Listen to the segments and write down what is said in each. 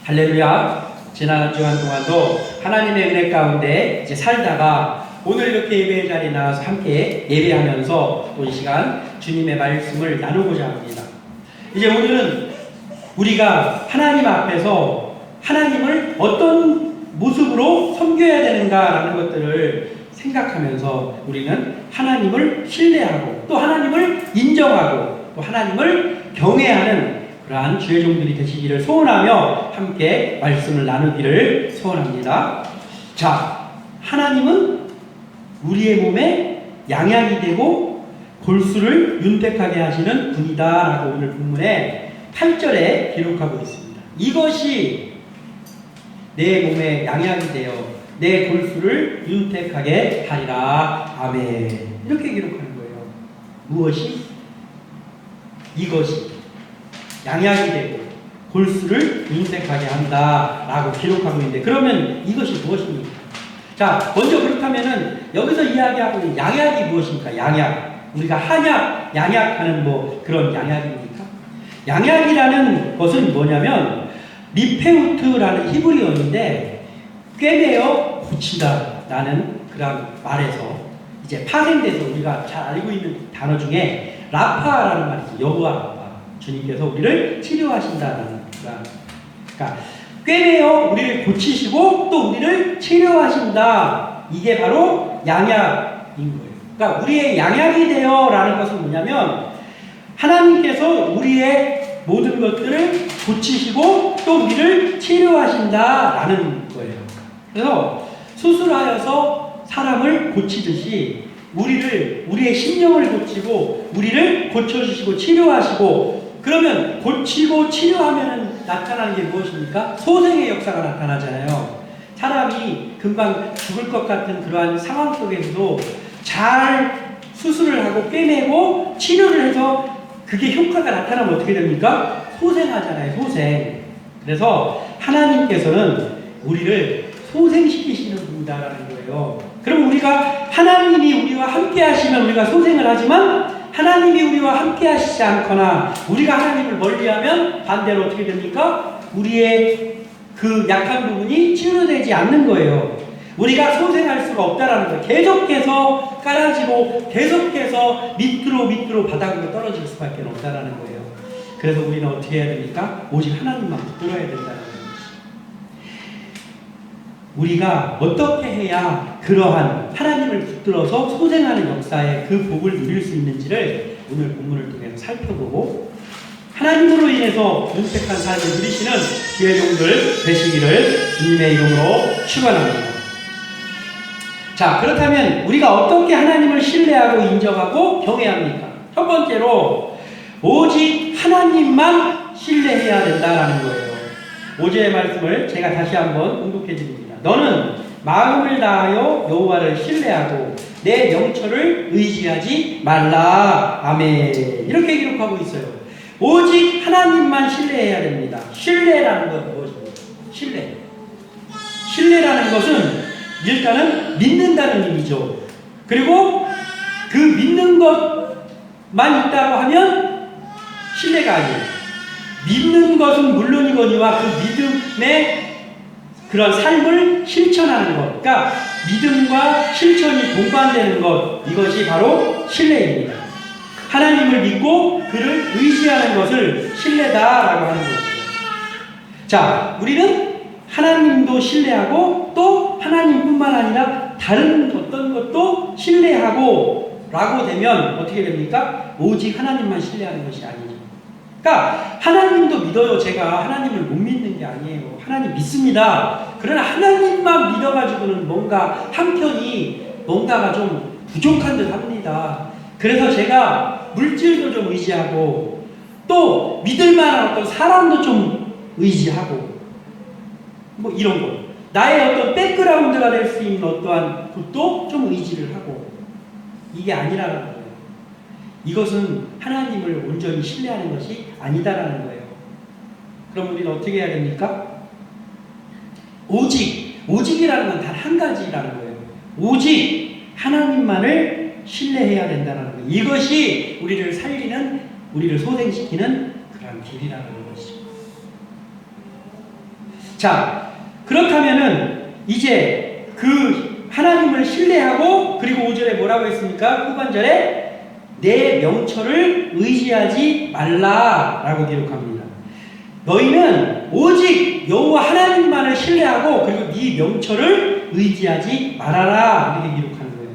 할렐루야. 지난 주간 동안도 하나님의 은혜 가운데 이제 살다가 오늘 이렇게 예배 자리에 나와서 함께 예배하면서 또 이 시간 주님의 말씀을 나누고자 합니다. 이제 오늘은 우리가 하나님 앞에서 하나님을 어떤 모습으로 섬겨야 되는가라는 것들을 생각하면서 우리는 하나님을 신뢰하고 또 하나님을 인정하고 또 하나님을 경외하는 그러한 주의 종들이 되시기를 소원하며 함께 말씀을 나누기를 소원합니다. 자, 하나님은 우리의 몸에 양약이 되고 골수를 윤택하게 하시는 분이다 라고 오늘 본문에 8절에 기록하고 있습니다. 이것이 내 몸에 양약이 되어 내 골수를 윤택하게 하리라. 아멘. 이렇게 기록하는 거예요. 무엇이? 이것이 양약이 되고 골수를 윤택하게 한다 라고 기록하고 있는데, 그러면 이것이 무엇입니까? 자, 먼저 그렇다면은 여기서 이야기하고 있는 양약이 무엇입니까? 양약. 우리가 한약, 양약 하는 그런 양약입니까? 양약이라는 것은 뭐냐면 리페우트라는 히브리어인데 꿰매어 고치다 라는 그런 말에서 이제 파생돼서 우리가 잘 알고 있는 단어 중에 라파라는 말이 있어요. 여호와 라파. 주님께서 우리를 치료하신다는 그런, 그러니까 꿰매어 우리를 고치시고 또 우리를 치료하신다. 이게 바로 양약인 거예요. 그러니까 우리의 양약이 되어라는 것은 뭐냐면 하나님께서 우리의 모든 것들을 고치시고 또 우리를 치료하신다라는 거예요. 그래서 수술하여서 사람을 고치듯이 우리의 심령을 고치고 우리를 고쳐주시고 치료하시고, 그러면 고치고 치료하면 나타나는 게 무엇입니까? 소생의 역사가 나타나잖아요. 사람이 금방 죽을 것 같은 그러한 상황 속에서도 잘 수술을 하고 꿰매고 치료를 해서 그게 효과가 나타나면 어떻게 됩니까? 소생하잖아요. 소생. 그래서 하나님께서는 우리를 소생시키시는 분이다라는 거예요. 그럼 우리가 하나님이 우리와 함께 하시면 우리가 소생을 하지만 하나님이 우리와 함께 하시지 않거나 우리가 하나님을 멀리하면 반대로 어떻게 됩니까? 우리의 그 약한 부분이 치유되지 않는 거예요. 우리가 소생할 수가 없다라는 거예요. 계속해서 깔아지고 계속해서 밑으로 바닥으로 떨어질 수밖에 없다라는 거예요. 그래서 우리는 어떻게 해야 됩니까? 오직 하나님만 붙들어야 된다는 거예요. 우리가 어떻게 해야 그러한 하나님을 붙들어서 소생하는 역사의 그 복을 누릴 수 있는지를 오늘 본문을 통해서 살펴보고 하나님으로 인해서 윤택한 삶을 누리시는 주의 종들 되시기를 주님의 이름으로 축원합니다. 자, 그렇다면 우리가 어떻게 하나님을 신뢰하고 인정하고 경외합니까? 첫 번째로 오직 하나님만 신뢰해야 된다라는 거예요. 5절의 말씀을 제가 다시 한번 공독해 드립니다. 너는 마음을 다하여 여호와를 신뢰하고 내 명철을 의지하지 말라. 아멘. 이렇게 기록하고 있어요. 오직 하나님만 신뢰해야 됩니다. 신뢰라는 건 무엇입니까? 신뢰라는 것은 일단은 믿는다는 의미죠. 그리고 그 믿는 것만 있다고 하면 신뢰가 아니에요. 믿는 것은 물론이거니와 그 믿음의 그런 삶을 실천하는 것, 그러니까 믿음과 실천이 동반되는 것, 이것이 바로 신뢰입니다. 하나님을 믿고 그를 의지하는 것을 신뢰다라고 하는 거죠. 자, 우리는 하나님도 신뢰하고 또 하나님뿐만 아니라 다른 어떤 것도 신뢰하고 라고 되면 어떻게 됩니까? 오직 하나님만 신뢰하는 것이 아니죠. 그러니까 하나님도 믿어요. 제가 하나님을 못 믿는 게 아니에요. 하나님 믿습니다. 그러나 하나님만 믿어가지고는 뭔가 한편이 뭔가가 좀 부족한 듯 합니다. 그래서 제가 물질도 좀 의지하고 또 믿을만한 어떤 사람도 좀 의지하고 이런 거, 나의 어떤 백그라운드가 될 수 있는 어떠한 곳도 좀 의지를 하고, 이게 아니라는 거예요. 이것은 하나님을 온전히 신뢰하는 것이 아니다라는 거예요. 그럼 우리는 어떻게 해야 됩니까? 오직이라는 건 단 한 가지라는 거예요. 오직 하나님만을 신뢰해야 된다는 거예요. 이것이 우리를 살리는, 우리를 소생시키는 그런 길이라는 것이죠. 자, 그렇다면은 이제 그 하나님을 신뢰하고 그리고 5절에 뭐라고 했습니까? 후반절에 내 명철을 의지하지 말라라고 기록합니다. 너희는 오직 여호와 하나님만을 신뢰하고 그리고 네 명철을 의지하지 말아라 이렇게 기록하는 거예요.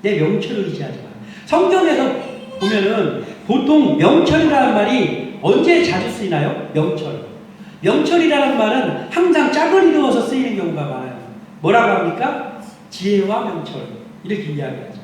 내 명철을 의지하지 마라. 성경에서 보면은 보통 명철이라는 말이 언제 자주 쓰이나요? 명철. 명철이라는 말은 항상 짝을 이루어서 쓰이는 경우가 많아요. 뭐라고 합니까? 지혜와 명철 이렇게 이야기하죠.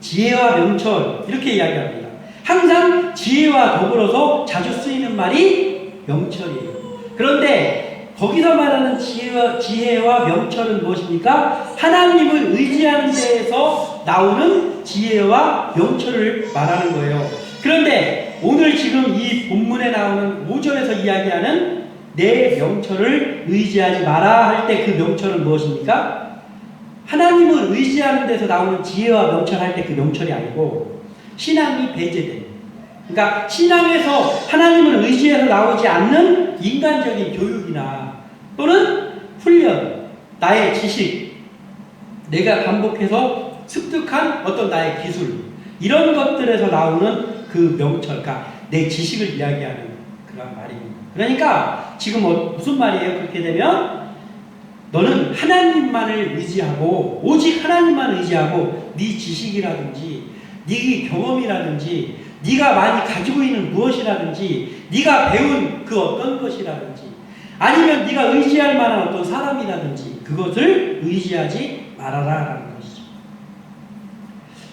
지혜와 명철 이렇게 이야기합니다. 항상 지혜와 더불어서 자주 쓰이는 말이 명철이에요. 그런데 거기서 말하는 지혜와 명철은 무엇입니까? 하나님을 의지하는 데에서 나오는 지혜와 명철을 말하는 거예요. 그런데 오늘 지금 이 본문에 나오는 5절에서 이야기하는 내 명철을 의지하지 마라 할 때 그 명철은 무엇입니까? 하나님을 의지하는 데서 나오는 지혜와 명철 할 때 그 명철이 아니고 신앙이 배제된, 그러니까 신앙에서 하나님을 의지해서 나오지 않는 인간적인 교육이나 또는 훈련, 나의 지식, 내가 반복해서 습득한 어떤 나의 기술 이런 것들에서 나오는 그 명철, 그러니까 내 지식을 이야기하는 그런 말입니다. 그러니까 지금 무슨 말이에요? 그렇게 되면 너는 하나님만을 의지하고 오직 하나님만 의지하고 네 지식이라든지 네 경험이라든지 네가 많이 가지고 있는 무엇이라든지 네가 배운 그 어떤 것이라든지 아니면 네가 의지할 만한 어떤 사람이라든지 그것을 의지하지 말아라라는 것이죠.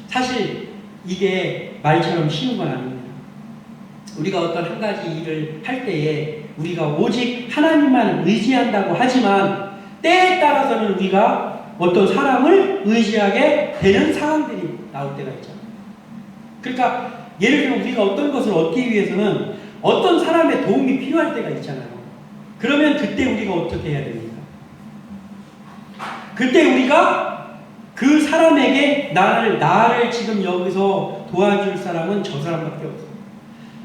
사실 이게 말처럼 쉬운 건 아닙니다. 우리가 어떤 한 가지 일을 할 때에 우리가 오직 하나님만 의지한다고 하지만 때에 따라서는 우리가 어떤 사람을 의지하게 되는 상황들이 나올 때가 있잖아요. 그러니까 예를 들면 우리가 어떤 것을 얻기 위해서는 어떤 사람의 도움이 필요할 때가 있잖아요. 그러면 그때 우리가 어떻게 해야 됩니까? 그때 우리가 그 사람에게 나를 지금 여기서 도와줄 사람은 저 사람밖에 없어.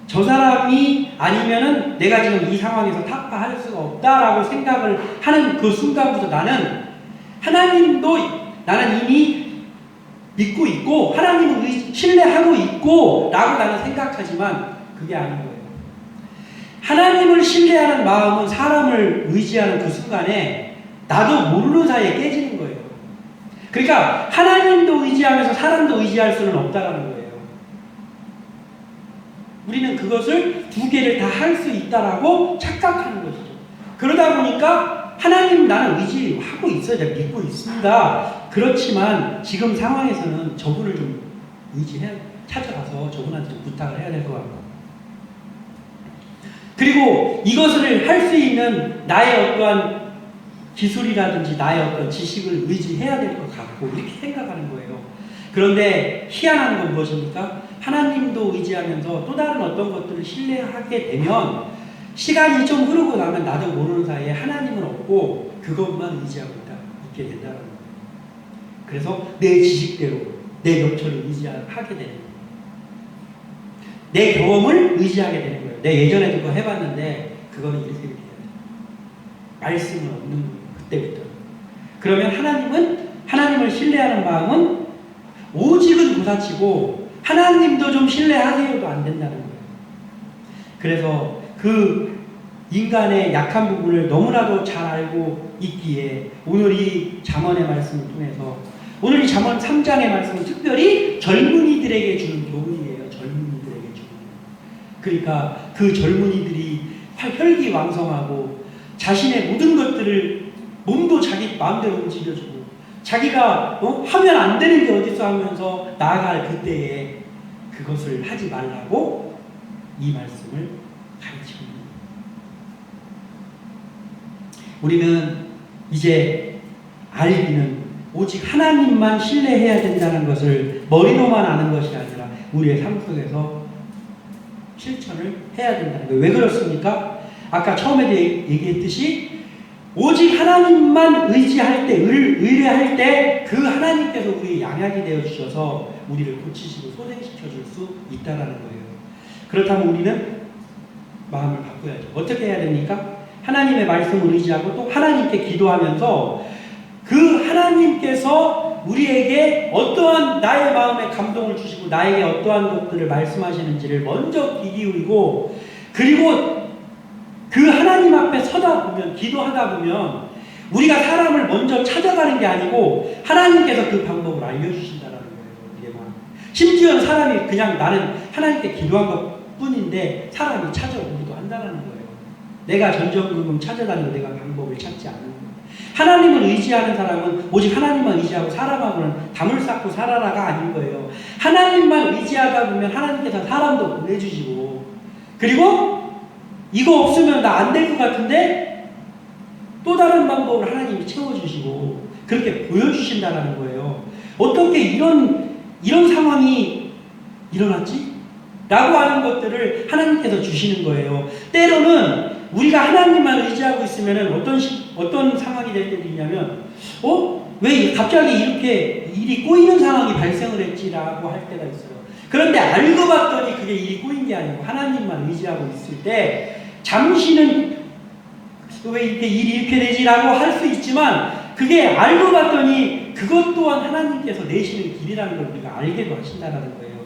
저 사람이 아니면은 내가 지금 이 상황에서 타파할 수가 없다라고 생각을 하는 그 순간부터 나는 이미 믿고 있고 하나님을 신뢰하고 있고 라고 나는 생각하지만 그게 아닌 거예요. 하나님을 신뢰하는 마음은 사람을 의지하는 그 순간에 나도 모르는 사이에 깨지는 거예요. 그러니까 하나님도 의지하면서 사람도 의지할 수는 없다라는 거예요. 우리는 그것을 두 개를 다 할 수 있다라고 착각하는 것이죠. 그러다 보니까 하나님 나는 의지하고 있어요. 내가 믿고 있습니다. 그렇지만 지금 상황에서는 저분을 좀 찾아가서 저분한테 좀 부탁을 해야 될 것 같고 그리고 이것을 할 수 있는 나의 어떠한 기술이라든지 나의 어떤 지식을 의지해야 될 것 같고 이렇게 생각하는 거예요. 그런데 희한한 건 무엇입니까? 하나님도 의지하면서 또 다른 어떤 것들을 신뢰하게 되면 시간이 좀 흐르고 나면 나도 모르는 사이에 하나님은 없고 그것만 의지하고 있게 된다는 거예요. 그래서 내 지식대로 내 명철을 의지하게 되는 거예요. 내 경험을 의지하게 되는 거예요. 내 예전에 그거 해봤는데 그거는 이렇게 해야 돼요. 말씀은 없는 거예요. 그때부터. 그러면 하나님을 신뢰하는 마음은 오직은 고사치고 하나님도 좀 신뢰하세요도 안 된다는 거예요. 그래서 그 인간의 약한 부분을 너무나도 잘 알고 있기에 오늘 이 잠언의 말씀을 통해서 오늘 이 잠언 3장의 말씀은 특별히 젊은이들에게 주는 교훈이에요. 젊은이들에게 주는. 그러니까 그 젊은이들이 혈기왕성하고 자신의 모든 것들을 몸도 자기 마음대로 움직여주고 자기가 하면 안 되는 게 어딨어 하면서 나아갈 그때에 그것을 하지 말라고 이 말씀을 가르칩니다. 우리는 이제 알기는 오직 하나님만 신뢰해야 된다는 것을 머리로만 아는 것이 아니라 우리의 삶 속에서 실천을 해야 된다는 거예요. 왜 그렇습니까? 아까 처음에도 얘기했듯이 오직 하나님만 의지할 때, 의뢰할 때 그 하나님께서 우리의 양약이 되어 주셔서 우리를 고치시고 소생시켜 줄 수 있다는 거예요. 그렇다면 우리는 마음을 바꿔야죠. 어떻게 해야 됩니까? 하나님의 말씀을 의지하고 또 하나님께 기도하면서 그 하나님께서 우리에게 어떠한 나의 마음에 감동을 주시고 나에게 어떠한 것들을 말씀하시는지를 먼저 귀 기울이고, 그리고 그 하나님 앞에 서다 보면, 기도하다 보면 우리가 사람을 먼저 찾아가는 게 아니고 하나님께서 그 방법을 알려주신다는 거예요. 이게만. 심지어 사람이 그냥 나는 하나님께 기도한 것 뿐인데 사람이 찾아오기도 한다는 거예요. 내가 전전긍긍 찾아다니고 내가 방법을 찾지 않는 거예요. 하나님을 의지하는 사람은 오직 하나님만 의지하고 사람하고는 담을 쌓고 살아라가 아닌 거예요. 하나님만 의지하다 보면 하나님께서 사람도 보내주시고, 그리고 이거 없으면 나 안 될 것 같은데 또 다른 방법을 하나님이 채워주시고 그렇게 보여주신다는 거예요. 어떻게 이런 상황이 일어났지? 라고 하는 것들을 하나님께서 주시는 거예요. 때로는 우리가 하나님만 의지하고 있으면 어떤 상황이 될 때도 있냐면, 왜 갑자기 이렇게 일이 꼬이는 상황이 발생을 했지라고 할 때가 있어요. 그런데 알고 봤더니 그게 일이 꼬인 게 아니고 하나님만 의지하고 있을 때 잠시는 왜 이렇게 일이 이렇게 되지라고 할 수 있지만, 그게 알고 봤더니 그것 또한 하나님께서 내시는 길이라는 걸 우리가 알게도 하신다는 거예요.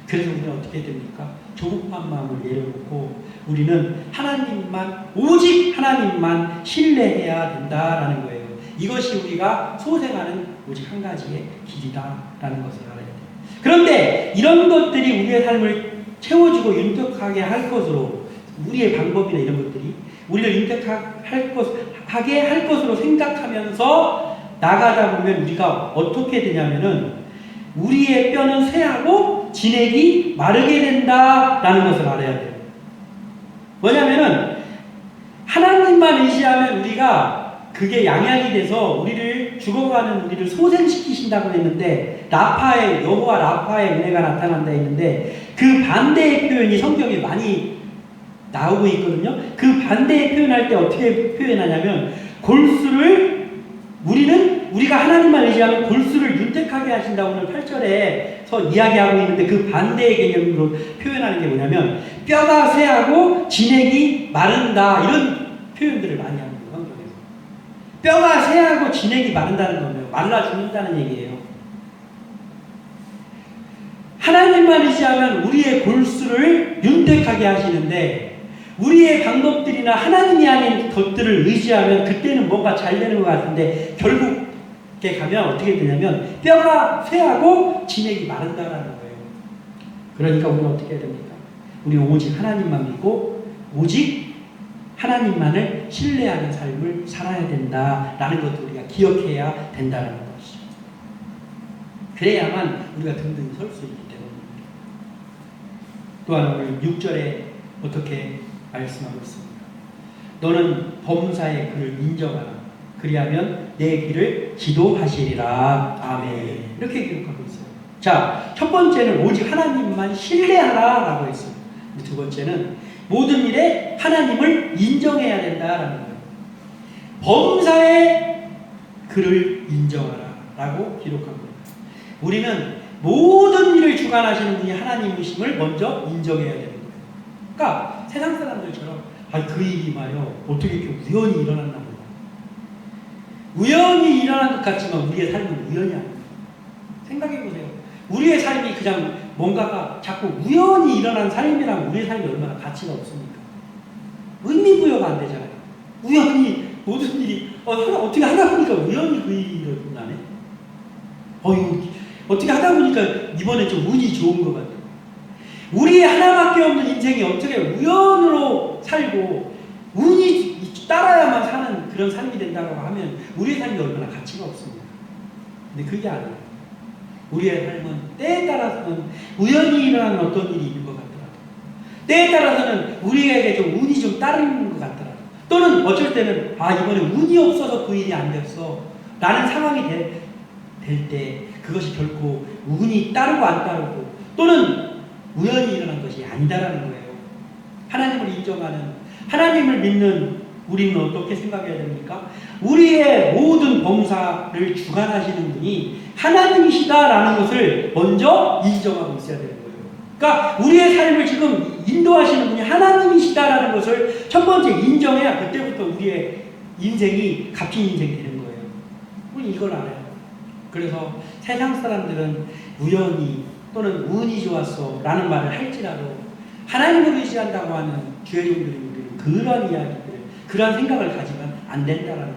그래서 우리는 어떻게 됩니까? 조급한 마음을 내려놓고 우리는 하나님만, 오직 하나님만 신뢰해야 된다라는 거예요. 이것이 우리가 소생하는 오직 한 가지의 길이다라는 것을 알아야 돼요. 그런데 이런 것들이 우리의 삶을 채워주고 윤택하게 할 것으로, 우리의 방법이나 이런 것들이 우리를 윤택하게 할 것으로 생각하면서 나가다 보면 우리가 어떻게 되냐면은 우리의 뼈는 쇠하고 진액이 마르게 된다라는 것을 알아야 돼요. 뭐냐면은 하나님만 의지하면 우리가 그게 양약이 돼서 우리를 죽어가는 우리를 소생시키신다고 했는데, 여호와 라파의 은혜가 나타난다 했는데 그 반대의 표현이 성경에 많이 나오고 있거든요. 그 반대의 표현할 때 어떻게 표현하냐면, 우리가 하나님만 의지하면 골수를 윤택하게 하신다고 오늘 8절에서 이야기하고 있는데, 그 반대의 개념으로 표현하는 게 뭐냐면 뼈가 쇠하고 진액이 마른다, 이런 표현들을 많이 합니다. 성경에서. 뼈가 쇠하고 진액이 마른다는 거예요. 말라 죽는다는 얘기예요. 하나님만 의지하면 우리의 골수를 윤택하게 하시는데, 우리의 방법들이나 하나님이 아닌 것들을 의지하면 그때는 뭔가 잘 되는 것 같은데 결국에 가면 어떻게 되냐면 뼈가 쇠하고 진액이 마른다라는 거예요. 그러니까 우리는 어떻게 해야 됩니까? 우리는 오직 하나님만 믿고 오직 하나님만을 신뢰하는 삶을 살아야 된다라는 것도 우리가 기억해야 된다는 것이죠. 그래야만 우리가 든든히 설 수 있기 때문입니다. 또한 오늘 6절에 어떻게 말씀하고 있습니다. 너는 범사의 그를 인정하라. 그리하면 내 길을 지도하시리라. 아멘. 이렇게 기록하고 있어요. 자, 첫 번째는 오직 하나님만 신뢰하라 라고 했어요. 두 번째는 모든 일에 하나님을 인정해야 된다라는 거예요. 범사의 그를 인정하라 라고 기록한 거예요. 우리는 모든 일을 주관하시는 분이 하나님이심을 먼저 인정해야 되는 거예요. 그러니까 세상 사람들처럼 그 일이 말이요 어떻게 이렇게 우연히 일어났나 몰라. 우연히 일어난 것 같지만 우리의 삶은 우연이 아닙니다. 생각해보세요. 우리의 삶이 그냥 뭔가가 자꾸 우연히 일어난 삶이라면 우리의 삶이 얼마나 가치가 없습니까? 의미부여가 안 되잖아요. 우연히 모든 일이 어떻게 하다 보니까 우연히 그 일이 일어나네. 어떻게 하다 보니까 이번에 좀 운이 좋은 것 같아요. 우리의 하나밖에 없는 인생이 어떻게 우연으로 살고 운이 따라야만 사는 그런 삶이 된다고 하면 우리의 삶이 얼마나 가치가 없습니다. 근데 그게 아니에요. 우리의 삶은 때에 따라서는 우연히 일어나는 어떤 일이 있는 것 같더라도, 때에 따라서는 우리에게 좀 운이 좀 따르는 것 같더라도, 또는 어쩔 때는 이번에 운이 없어서 그 일이 안 됐어 라는 상황이 될 때 그것이 결코 운이 따르고 안 따르고 또는 우연히 일어난 것이 아니다라는 거예요. 하나님을 인정하는, 하나님을 믿는 우리는 어떻게 생각해야 됩니까? 우리의 모든 범사를 주관하시는 분이 하나님이시다라는 것을 먼저 인정하고 있어야 되는 거예요. 그러니까 우리의 삶을 지금 인도하시는 분이 하나님이시다라는 것을 첫 번째 인정해야 그때부터 우리의 인생이 값진 인생이 되는 거예요. 우리 이걸 알아요. 그래서 세상 사람들은 우연히 또는 운이 좋았어 라는 말을 할지라도 하나님을 의지한다고 하는 주의종들이 우리는 그런 이야기들, 그런 생각을 가지면 안 된다는 거예요.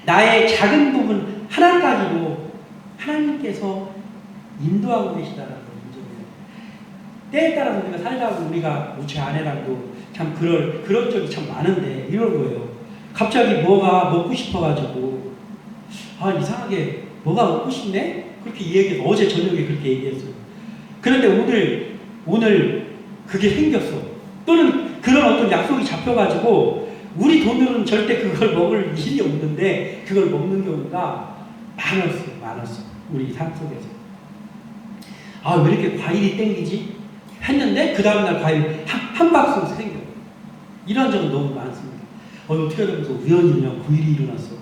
나의 작은 부분 하나까지도 하나님께서 인도하고 계시다는 걸 인정해요. 때에 따라서 우리가 살다 보면 우리가 제 아내랑도 참 그런 적이 참 많은데 이런 거예요. 갑자기 뭐가 먹고 싶어가지고 이상하게 뭐가 먹고 싶네? 그렇게 얘기해서 어제 저녁에 그렇게 얘기했어요. 그런데 오늘 그게 생겼어. 또는 그런 어떤 약속이 잡혀가지고 우리 돈으로는 절대 그걸 먹을 일이 없는데 그걸 먹는 경우가 많았어. 우리 삶 속에서. 왜 이렇게 과일이 땡기지? 했는데 그 다음날 과일 한 박스 생겨. 이런 적은 너무 많습니다. 어떻게 하면서 우연히 그냥 그 일이 일어났어.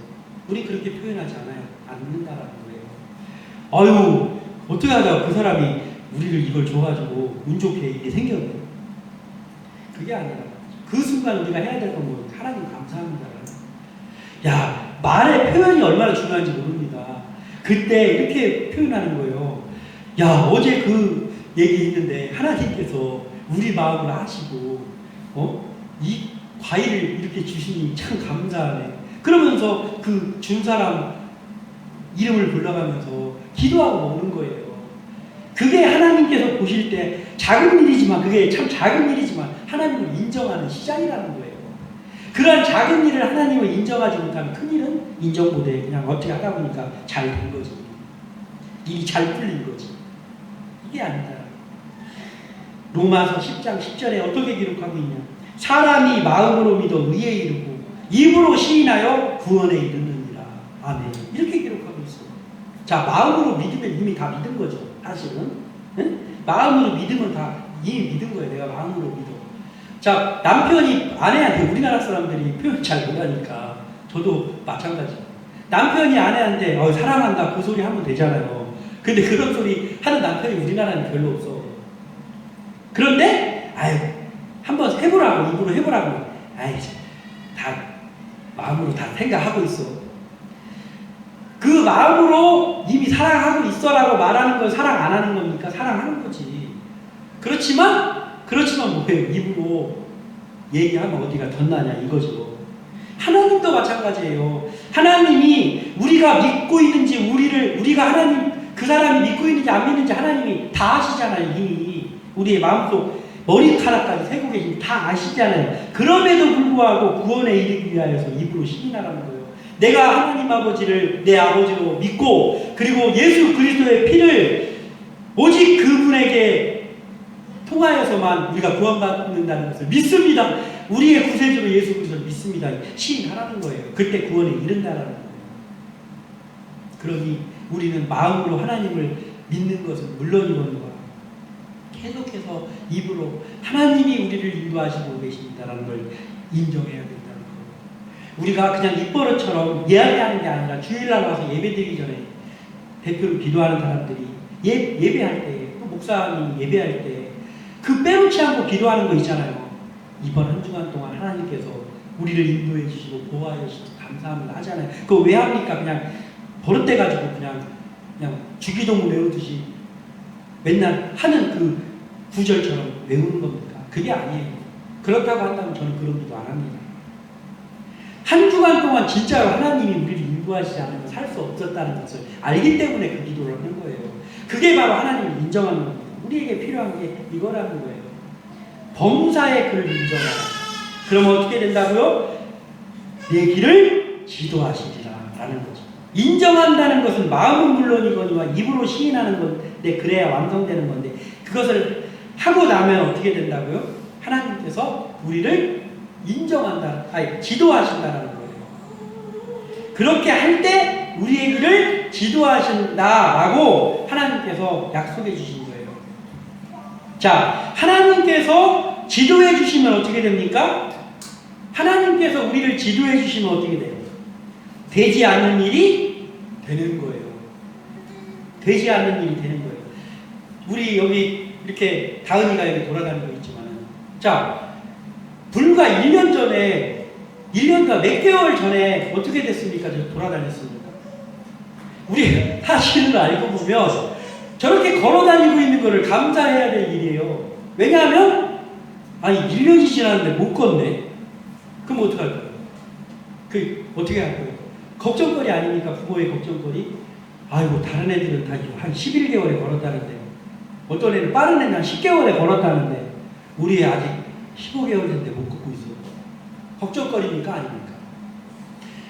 우리 그렇게 표현하지 않는다라는 거예요. 어떻게 하다가 그 사람이 우리를 이걸 줘가지고 운 좋게 이게 생겼네. 그게 아니라 그 순간 우리가 해야 될 건 뭐 하나님 감사합니다. 야, 말의 표현이 얼마나 중요한지 모릅니다. 그때 이렇게 표현하는 거예요. 야, 어제 그 얘기 있는데 하나님께서 우리 마음을 아시고 이 과일을 이렇게 주시니 참 감사하네. 그러면서 그 준 사람 이름을 불러가면서 기도하고 먹는 거예요. 그게 하나님께서 보실 때 작은 일이지만 그게 참 작은 일이지만 하나님을 인정하는 시작이라는 거예요. 그러한 작은 일을 하나님을 인정하지 못하면 큰 일은 인정 못해. 그냥 어떻게 하다 보니까 잘 된 거지. 일이 잘 풀린 거지. 이게 아니다. 로마서 10장 10절에 어떻게 기록하고 있냐. 사람이 마음으로 믿어 의에 이르고 입으로 시인하여 구원에 이르느니라. 아멘. 이렇게 기록하고 있어요. 자, 마음으로 믿으면 이미 다 믿은 거죠. 사실은. 응? 마음으로 믿으면 다 이미 믿은 거예요. 내가 마음으로 믿어. 자, 남편이 아내한테, 우리나라 사람들이 표현 잘 못하니까 저도 마찬가지. 남편이 아내한테 사랑한다 그 소리 하면 되잖아요. 근데 그런 소리 하는 남편이 우리나라는 별로 없어. 그런데 한번 해보라고, 입으로 해보라고. 다 마음으로 다 생각하고 있어. 그 마음으로 이미 사랑하고 있어라고 말하는 건 사랑 안 하는 겁니까? 사랑하는 거지. 그렇지만 뭐예요? 입으로 얘기하면 어디가 덧나냐 이거죠. 하나님도 마찬가지예요. 하나님이 우리가 믿고 있는지 우리가 하나님 그 사람이 믿고 있는지 안 믿는지 하나님이 다 아시잖아요. 이미 우리의 마음속 머리카락까지 세고 계신 다 아시잖아요. 그럼에도 불구하고 구원에 이르기 위하여서 입으로 시인하라는 거예요. 내가 하나님 아버지를 내 아버지로 믿고 그리고 예수 그리스도의 피를 오직 그분에게 통하여서만 우리가 구원받는다는 것을 믿습니다. 우리의 구세주로 예수 그리스도를 믿습니다. 시인하라는 거예요. 그때 구원에 이른다라는 거예요. 그러니 우리는 마음으로 하나님을 믿는 것은 물론이거니와 계속해서 입으로 하나님이 우리를 인도하시고 계십니다라는 걸 인정해야 된다는 거예요. 우리가 그냥 입버릇처럼 이야기하는 게 아니라 주일날 와서 예배드리기 전에 대표로 기도하는 사람들이 예배할 때, 또 목사님이 예배할 때 그 빼놓지 않고 기도하는 거 있잖아요. 이번 한 주간 동안 하나님께서 우리를 인도해 주시고 보호하여 주셔서 감사합니다 하잖아요. 그거 왜 합니까? 그냥 버릇돼가지고 그냥 주기도문 외우듯이 맨날 하는 그 구절처럼 외우는 겁니까? 그게 아니에요. 그렇다고 한다면 저는 그런 기도 안 합니다. 한 주간 동안 진짜로 하나님이 우리를 인도하시지 않으면 살 수 없었다는 것을 알기 때문에 그 기도를 하는 거예요. 그게 바로 하나님을 인정하는 겁니다. 우리에게 필요한 게 이거라는 거예요. 범사의 그를 인정하라. 그러면 어떻게 된다고요? 내 길을 지도하시리라 라는 거죠. 인정한다는 것은 마음은 물론이거니와 입으로 시인하는 건데 그래야 완성되는 건데 그것을 하고 나면 어떻게 된다고요? 하나님께서 우리를 지도하신다는 거예요. 그렇게 할 때 우리의 길을 지도하신다라고 하나님께서 약속해 주신 거예요. 자, 하나님께서 지도해 주시면 어떻게 됩니까? 하나님께서 우리를 지도해 주시면 어떻게 돼요? 되지 않는 일이 되는 거예요. 되지 않는 일이 되는 거예요. 우리 여기 이렇게 다은이가 여기 돌아다니고 있지만 자, 불과 1년 전에, 1년과 몇 개월 전에 어떻게 됐습니까? 저 돌아다녔습니다. 우리 사실을 알고 보면 저렇게 걸어다니고 있는 거를 감사해야 될 일이에요. 왜냐하면, 아니, 1년이 지났는데 못 걷네? 그럼 어떡할 거예요? 어떻게 할 거예요? 걱정거리 아닙니까? 부모의 걱정거리? 아이고, 다른 애들은 다 한 11개월에 걸었다는데, 어떤 애는 빠른 애는 한 10개월에 걸었다는데, 우리 애 아직 15개월 됐는데 못 걷고 있어. 걱정거리입니까? 아닙니까?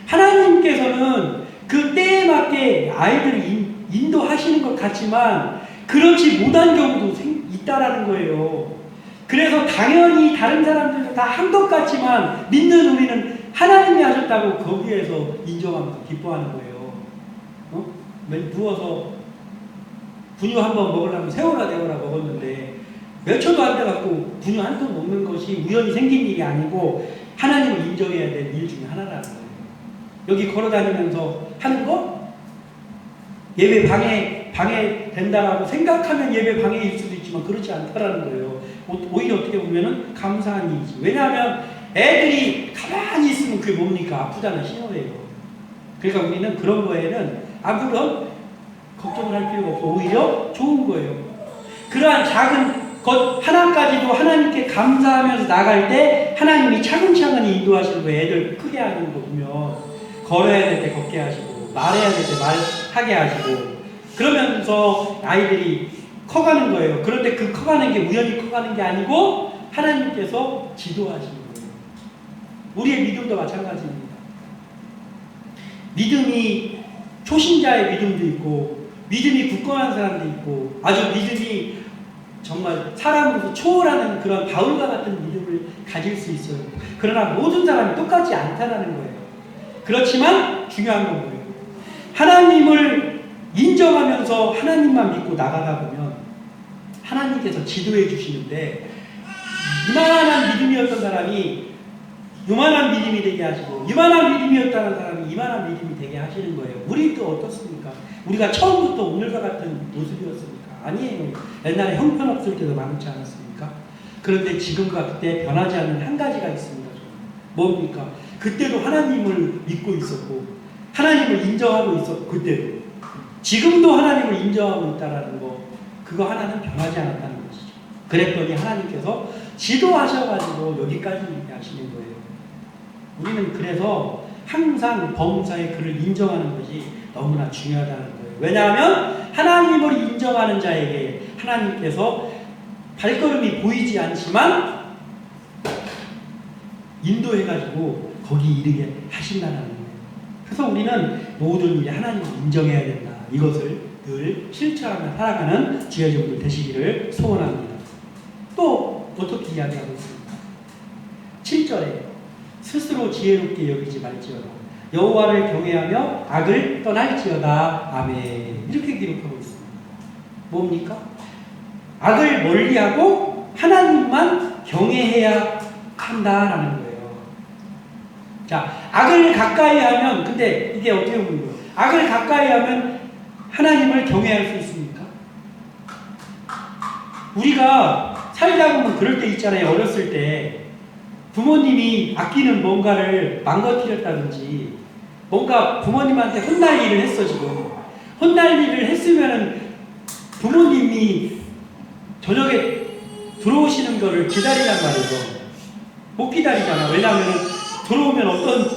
하나님께서는 그 때에 맞게 아이들을 인도하시는 것 같지만, 그렇지 못한 경우도 있다라는 거예요. 그래서 당연히 다른 사람들도 다 한 것 같지만, 믿는 우리는 하나님이 하셨다고 거기에서 인정하면서 기뻐하는 거예요. 누워서 분유 한 번 먹으려면 세워라 내워라 먹었는데 몇 초도 안 돼갖고 분유 한 통 먹는 것이 우연히 생긴 일이 아니고 하나님을 인정해야 될 일 중에 하나라는 거예요. 여기 걸어다니면서 하는 거? 예배 방해된다라고 생각하면 예배 방해일 수도 있지만 그렇지 않다라는 거예요. 오히려 어떻게 보면은 감사한 일이지. 왜냐하면 애들이 가만히 있으면 그게 뭡니까? 아프다는 신호예요. 그러니까 우리는 그런 거에는 아무런 걱정을 할 필요가 없고 오히려 좋은 거예요. 그러한 작은 것 하나까지도 하나님께 감사하면서 나갈 때 하나님이 차근차근 인도하시는 거예요. 애들 크게 하는 거 보면 걸어야 될 때 걷게 하시고 말해야 될 때 말하게 하시고 그러면서 아이들이 커가는 거예요. 그런데 그 커가는 게 우연히 커가는 게 아니고 하나님께서 지도하시는 거예요. 우리의 믿음도 마찬가지입니다. 믿음이 초신자의 믿음도 있고 믿음이 굳건한 사람도 있고 아주 믿음이 정말 사람으로서 초월하는 그런 바울과 같은 믿음을 가질 수 있어요. 그러나 모든 사람이 똑같지 않다는 거예요. 그렇지만 중요한 건 뭐예요? 하나님을 인정하면서 하나님만 믿고 나가다 보면 하나님께서 지도해 주시는데 이만한 믿음이었던 사람이 이만한 믿음이 되게 하시고 이만한 믿음이었다는 사람이 이만한 믿음이 되게 하시는 거예요. 우리도 어떻습니까? 우리가 처음부터 오늘과 같은 모습이었습니까? 아니에요. 옛날에 형편없을 때도 많지 않았습니까? 그런데 지금과 그때 변하지 않는 한 가지가 있습니다. 뭡니까? 그때도 하나님을 믿고 있었고 하나님을 인정하고 있었고 그때도 지금도 하나님을 인정하고 있다는 거 그거 하나는 변하지 않았다는 것이죠. 그랬더니 하나님께서 지도하셔가지고 여기까지 이렇게 하시는 거예요. 우리는 그래서 항상 범사의 그를 인정하는 것이 너무나 중요하다는 거예요. 왜냐하면 하나님을 인정하는 자에게 하나님께서 발걸음이 보이지 않지만 인도해가지고 거기 이르게 하신다는 거예요. 그래서 우리는 모든 일에 하나님을 인정해야 된다. 이것을 늘 실천하며 살아가는 지혜종들 되시기를 소원합니다. 또 어떻게 이야기하고 있습니까? 7절에 스스로 지혜롭게 여기지 말지어다. 여호와를 경외하며 악을 떠날지어다. 아멘. 이렇게 기록하고 있습니다. 뭡니까? 악을 멀리하고 하나님만 경외해야 한다라는 거예요. 자, 악을 가까이 하면 근데 이게 어떻게 보는 거예요? 악을 가까이 하면 하나님을 경외할 수 있습니까? 우리가 살다 보면 그럴 때 있잖아요. 어렸을 때 부모님이 아끼는 뭔가를 망가뜨렸다든지 뭔가 부모님한테 혼날 일을 했어 지금. 혼날 일을 했으면은 부모님이 저녁에 들어오시는 거를 기다리란 말이죠. 못 기다리잖아. 왜냐하면 들어오면 어떤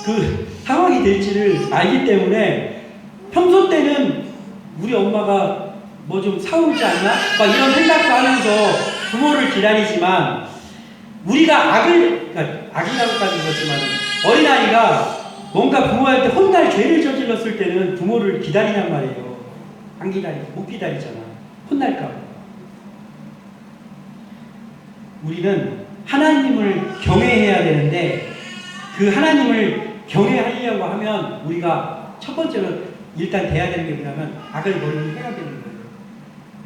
그 상황이 될지를 알기 때문에 평소 때는 우리 엄마가 뭐 좀 사오지 않나? 막 이런 생각도 하면서 부모를 기다리지만 우리가 그러니까 악이라고까지 그렇지만 어린아이가 뭔가 부모한테 혼날 죄를 저질렀을 때는 부모를 기다리란 말이에요. 안 기다리고 못 기다리잖아. 혼날까 봐. 우리는 하나님을 경외해야 되는데 그 하나님을 경외하려고 하면 우리가 첫 번째는 일단 돼야 되는 게 뭐냐면 악을 멀리해야 되는 거예요.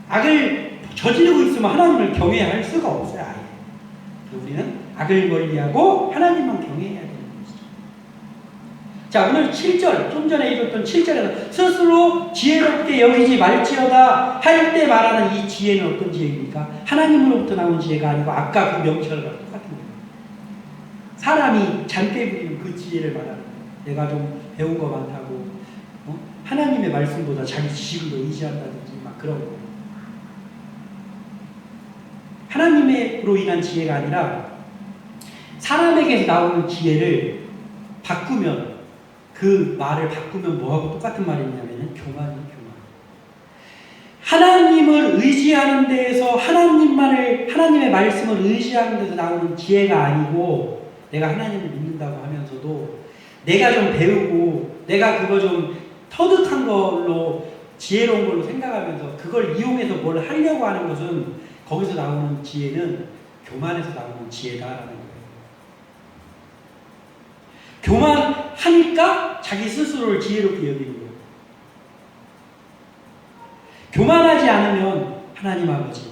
악을 저지르고 있으면 하나님을 경외할 수가 없어요. 아예. 우리는 악을 멀리하고 하나님만 경외해야 되는 것이죠. 자, 오늘 7절, 좀 전에 읽었던 7절에서 스스로 지혜롭게 여기지 말지어다 할 때 말하는 이 지혜는 어떤 지혜입니까? 하나님으로부터 나온 지혜가 아니고 아까 그 명철과 똑같은 거예요. 사람이 잔때 부리는 그 지혜를 말하는 거예요. 내가 좀 배운 거 많다고 하나님의 말씀보다 자기 지식을 더 의지한다든지 막 그런 거. 하나님으로 인한 지혜가 아니라 사람에게서 나오는 지혜를 바꾸면 그 말을 바꾸면 뭐하고 똑같은 말이냐면 교만이에요. 교만. 하나님을 의지하는 데에서 하나님의 말씀을 의지하는 데서 나오는 지혜가 아니고 내가 하나님을 믿는다고 하면서도 내가 좀 배우고 내가 그거 좀 터득한 걸로 지혜로운 걸로 생각하면서 그걸 이용해서 뭘 하려고 하는 것은 거기서 나오는 지혜는 교만에서 나오는 지혜다라는 거예요. 교만하니까 자기 스스로를 지혜롭게 여기는 거예요. 교만하지 않으면 하나님 아버지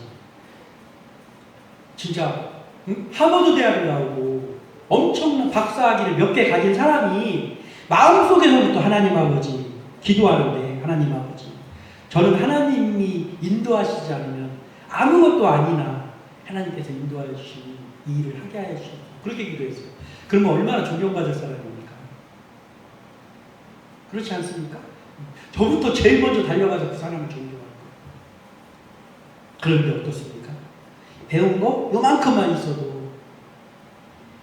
진짜 하버드 대학을 나오고 엄청난 박사학위를 몇 개 가진 사람이 마음속에서부터 하나님 아버지 기도하는데 하나님 아버지 저는 하나님이 인도하시지 않으면 아무것도 아니나 하나님께서 인도하여 주시니 이 일을 하게 하여 주셔서 그렇게 기도했어요. 그러면 얼마나 존경받을 사람입니까? 그렇지 않습니까? 저부터 제일 먼저 달려가서 그 사람을 존경할 거예요. 그런데 어떻습니까? 배운 거 요만큼만 있어도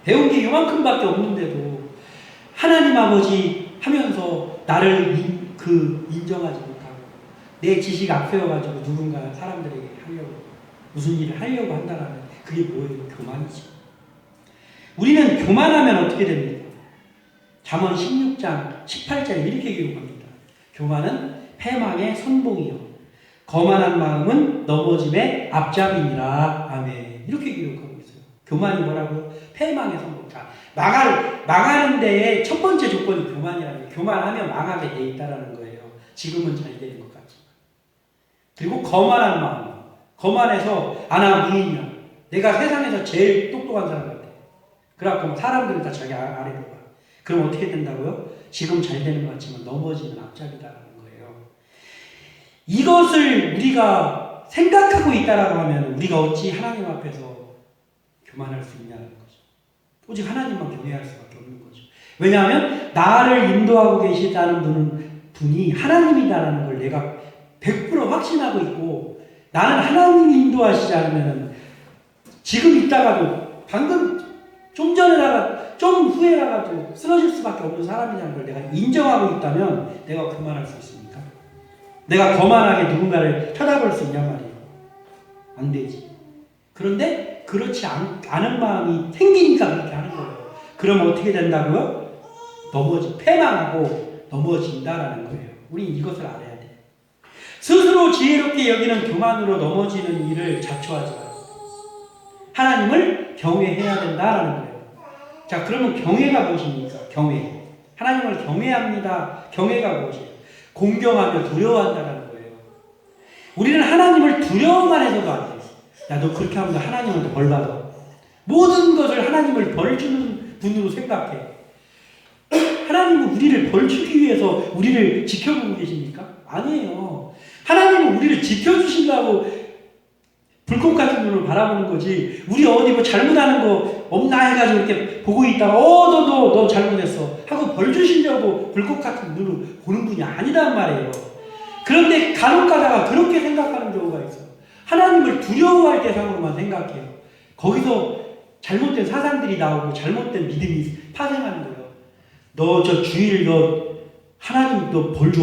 배운 게 요만큼밖에 없는데도 하나님 아버지 하면서 나를 인정하지 못하고 내 지식 앞세워가지고 누군가 사람들에게 하려고 무슨 일을 하려고 한다라는 그게 뭐예요? 교만이죠. 우리는 교만하면 어떻게 됩니까? 잠언 16장 18절에 이렇게 기록합니다. 교만은 패망의 선봉이요 거만한 마음은 넘어짐의 앞잡이니라. 아멘. 이렇게 기록하고 있어요. 교만이 뭐라고요? 패망의 선봉. 자, 망하는 데에 첫 번째 조건이 교만이라는 거예요. 교만하면 망하게 돼 있다라는 거예요. 지금은 잘 되는 것 같지만. 그리고 거만한 마음. 거만해서 나 무인이야. 내가 세상에서 제일 똑똑한 사람 같아. 그래갖고 사람들은 다 자기 아래로 가. 그럼 어떻게 된다고요? 지금 잘 되는 것 같지만 넘어지는 앞잡이다라는 거예요. 이것을 우리가 생각하고 있다라고 하면 우리가 어찌 하나님 앞에서 교만할 수 있냐는 거죠. 오직 하나님만 경외할 수밖에 없는 거죠. 왜냐하면 나를 인도하고 계시다는 분이 하나님이다라는 걸 내가 100% 확신하고 있고 나는 하나님이 인도하시지 않으면 지금 있다가도 방금 좀 전에 좀 후에 나가도 쓰러질 수밖에 없는 사람이라는 걸 내가 인정하고 있다면 내가 교만할 수 있습니까? 내가 거만하게 누군가를 쳐다볼 수 있냔 말이에요. 안 되지. 그런데 그렇지 않은 마음이 생기니까 그렇게 하는 거예요. 그럼 어떻게 된다고요? 패망하고 넘어진다라는 거예요. 우린 이것을 알아야 돼요. 스스로 지혜롭게 여기는 교만으로 넘어지는 일을 자초하지 말고 하나님을 경외해야 된다라는 거예요. 자, 그러면 경외가 무엇입니까? 경외. 하나님을 경외합니다. 경외가 무엇이에요? 공경하며 두려워한다는 거예요. 우리는 하나님을 두려워만 해서도 안 돼요. 야, 너 그렇게 하면 하나님한테 벌 받아. 모든 것을 하나님을 벌 주는 분으로 생각해. 하나님은 우리를 벌 주기 위해서 우리를 지켜보고 계십니까? 아니에요. 하나님은 우리를 지켜주신다고 불꽃 같은 눈으로 바라보는 거지. 우리 어디 뭐 잘못하는 거 없나 해가지고 이렇게 보고 있다가 너 잘못했어 하고 벌 주시려고 불꽃 같은 눈으로 보는 분이 아니란 말이에요. 그런데 간혹 가다가 그렇게 생각하는 경우가 있어요. 하나님을 두려워할 대상으로만 생각해요. 거기서 잘못된 사상들이 나오고 잘못된 믿음이 파생하는 거예요. 너 저 주일 하나님 너 벌 줘.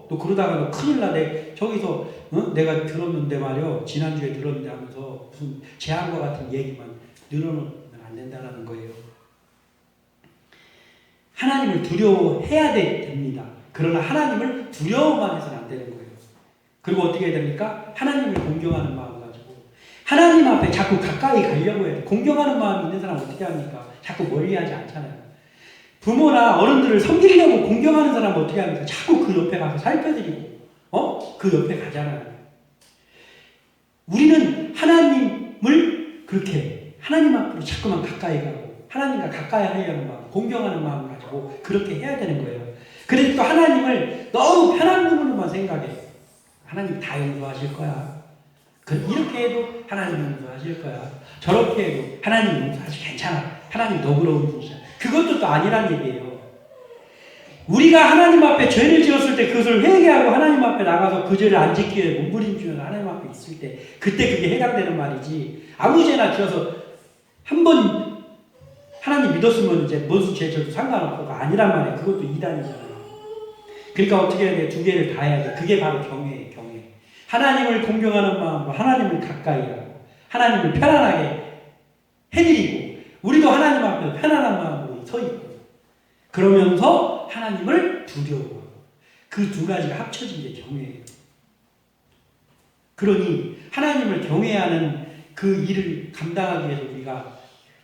너 그러다가 너 큰일 나. 저기서 내가 들었는데 말이요. 지난주에 들었는데 하면서 무슨 재앙과 같은 얘기만 늘어놓으면 안 된다는 거예요. 하나님을 두려워해야 됩니다. 그러나 하나님을 두려워만 해서는 안 되는 거예요. 그리고 어떻게 해야 됩니까? 하나님을 공경하는 마음 가지고 하나님 앞에 자꾸 가까이 가려고 해요. 공경하는 마음이 있는 사람 어떻게 합니까? 자꾸 멀리하지 않잖아요. 부모나 어른들을 섬기려고 공경하는 사람은 어떻게 합니까? 자꾸 그 옆에 가서 살펴드리고 그 옆에 가잖아요. 우리는 하나님을 그렇게 하나님 앞으로 자꾸만 가까이 가고 하나님과 가까이 하려는 마음, 공경하는 마음을 가지고 그렇게 해야 되는 거예요. 그래서 또 하나님을 너무 편한 부분으로만 생각해. 하나님 다 용서하실 거야. 이렇게 해도 하나님 용서하실 거야. 저렇게 해도 하나님 용서하실 괜찮아. 하나님 너그러운 분이야. 그것도 또 아니란 얘기예요. 우리가 하나님 앞에 죄를 지었을 때 그것을 회개하고 하나님 앞에 나가서 그 죄를 안 지키게 몸부림치면서 하나님 앞에 있을 때 그때 그게 해당되는 말이지. 아무 죄나 지어서 한 번 하나님 믿었으면 이제 무슨 죄 져도 상관없고가 아니란 말이에요. 그것도 이단이잖아요. 그러니까 어떻게 해야 돼? 두 개를 다 해야 돼. 그게 바로 경외예요. 경외. 하나님을 공경하는 마음으로 하나님을 가까이 하고 하나님을 편안하게 해드리고 우리도 하나님 앞에 편안한 마음으로 서 있고 그러면서 하나님을 두려워하고 그 두 가지가 합쳐진 게 경외예요. 그러니 하나님을 경외하는 그 일을 감당하기 위해서 우리가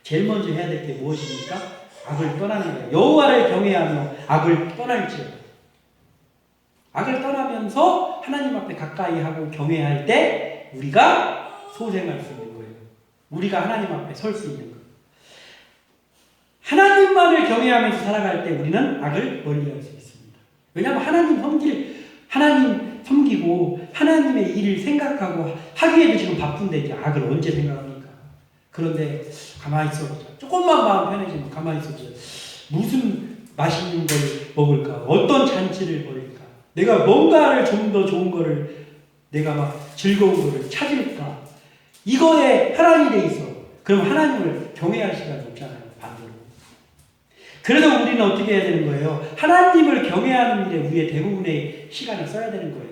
제일 먼저 해야 될 게 무엇입니까? 악을 떠나는 거예요. 여호와를 경외하며 악을 떠날지어다. 악을 떠나면서 하나님 앞에 가까이 하고 경외할 때 우리가 소생할 수 있는 거예요. 우리가 하나님 앞에 설 수 있는 거예요. 하나님만을 경외하면서 살아갈 때 우리는 악을 멀리할 수 있습니다. 왜냐하면 하나님 섬기고 하나님의 일을 생각하고 하기에도 지금 바쁜데 이제 악을 언제 생각합니까? 그런데 가만히 있어보자. 조금만 마음 편해지면 가만히 있어보자. 무슨 맛있는 걸 먹을까? 어떤 잔치를 벌일까? 내가 뭔가를 좀 더 좋은 거를 내가 막 즐거운 거를 찾을까? 이거에 혈안이 돼 있어. 그럼 하나님을 경외할 시간이 없잖아요. 반대로. 그래서 우리는 어떻게 해야 되는 거예요? 하나님을 경외하는 일에 우리의 대부분의 시간을 써야 되는 거예요.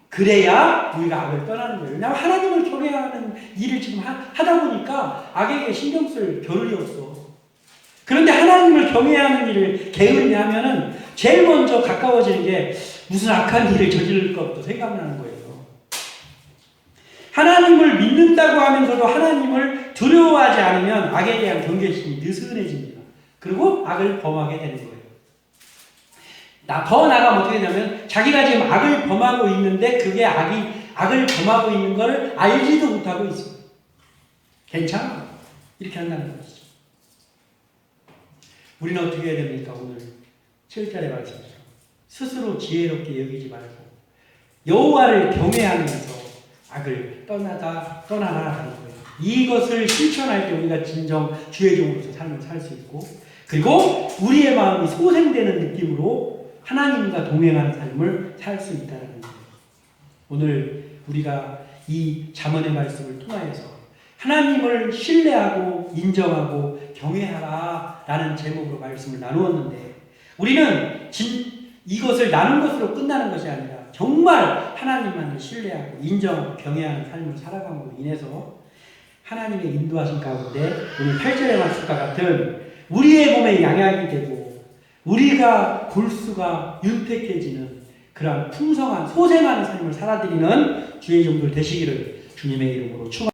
그래야 우리가 악을 떠나는 거예요. 왜냐하면 하나님을 경외하는 일을 지금 하다 보니까 악에게 신경 쓸 겨를이 없어. 그런데 하나님을 경외하는 일을 게을리하면은 제일 먼저 가까워지는 게 무슨 악한 일을 저지를 것도 생각나는 거예요. 하나님을 믿는다고 하면서도 하나님을 두려워하지 않으면 악에 대한 경계심이 느슨해집니다. 그리고 악을 범하게 되는 거예요. 더 나아가면 어떻게 되냐면 자기가 지금 악을 범하고 있는데 그게 악을 범하고 있는 것을 알지도 못하고 있어요. 괜찮아. 이렇게 한다는 것이죠. 우리는 어떻게 해야 됩니까? 오늘 7절의 말씀처럼 스스로 지혜롭게 여기지 말고 여호와를 경외하면서 악을 떠나라 하는 거예요. 이것을 실천할 때 우리가 진정 주의 종으로서 삶을 살 수 있고 그리고 우리의 마음이 소생되는 느낌으로 하나님과 동행하는 삶을 살 수 있다는 거예요. 오늘 우리가 이 잠언의 말씀을 통하여서 하나님을 신뢰하고 인정하고 경외하라 라는 제목으로 말씀을 나누었는데 우리는 이것을 나눈 것으로 끝나는 것이 아니라 정말 하나님만을 신뢰하고 인정하고 경외하는 삶을 살아감으로 인해서 하나님의 인도하신 가운데 오늘 8절의 말씀과 같은 우리의 몸에 양약이 되고 우리가 골수가 윤택해지는 그런 풍성한 소생하는 삶을 살아드리는 주의 종들 되시기를 주님의 이름으로 축원합니다.